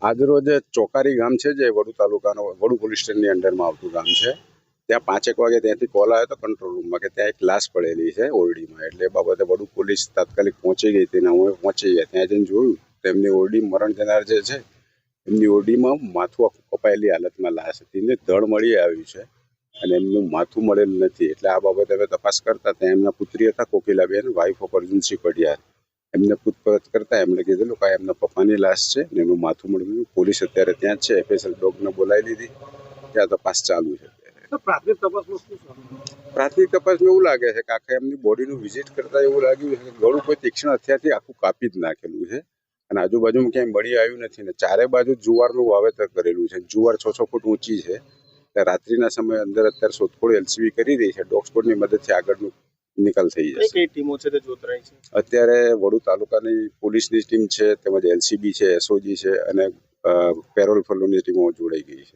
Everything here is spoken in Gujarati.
આજરોજ ચોકારી ગામ છે, જે વડુ તાલુકાનો વડુ પોલીસ સ્ટેશનની અંડરમાં આવતું ગામ છે. ત્યાં 5 વાગે ત્યાંથી કોલ આવ્યો હતો કંટ્રોલ રૂમમાં કે ત્યાં એક લાશ પડેલી છે ઓરડીમાં. એટલે એ બાબતે વડુ પોલીસ તાત્કાલિક પહોંચી ગઈ હતી ને અમે પહોંચી ગયા. ત્યાં જઈને જોયું તો એમની ઓરડી મરણ જનાર જે છે એમની ઓરડીમાં માથું આખું કપાયેલી હાલતમાં લાશ હતી ને ધડ મળી આવ્યું છે અને એમનું માથું મળેલું નથી. એટલે આ બાબતે હવે તપાસ કરતા ત્યાં એમના પુત્રી હતા કોકિલાબેન, વાઇફ ઓફ અર્જુનસિંહ પઢિયાર. એમને પૂછપરછ કરતા એમણે કીધેલું કે એમના પપ્પાની લાશ છે ને એનું માથું મળ્યું. પોલીસ અત્યારે ત્યાં જ છે, સ્પેશિયલ ડોગને બોલાવી લીધી. ત્યાં તપાસ ચાલુ છે. પ્રાથમિક તપાસમાં એવું લાગે છે કે આખા એમની બોડીનું વિઝિટ કરતા એવું લાગ્યું છે કે ગળું કોઈ તીક્ષ્ણ હથિયારથી આખું કાપી જ નાખેલું છે અને આજુબાજુમાં ક્યાંય મળી આવ્યું નથી ને ચારે બાજુ જુવારનું વાવેતર કરેલું છે. જુવાર 6 ફૂટ ઊંચી છે. રાત્રિના સમયે અંદર અત્યારે શોધખોળ એલસીબી કરી રહી છે. ડોગ સ્કોડની મદદથી આગળનું નિકાલ થઈ જશે. કઈ ટીમો છે તે જોતરાઈ છે? અત્યારે વડુ તાલુકાની પોલીસની ટીમ છે, તેમજ એલસીબી છે, એસઓજી છે અને પેરોલ ફલોની ટીમો જોડાઈ ગઈ છે.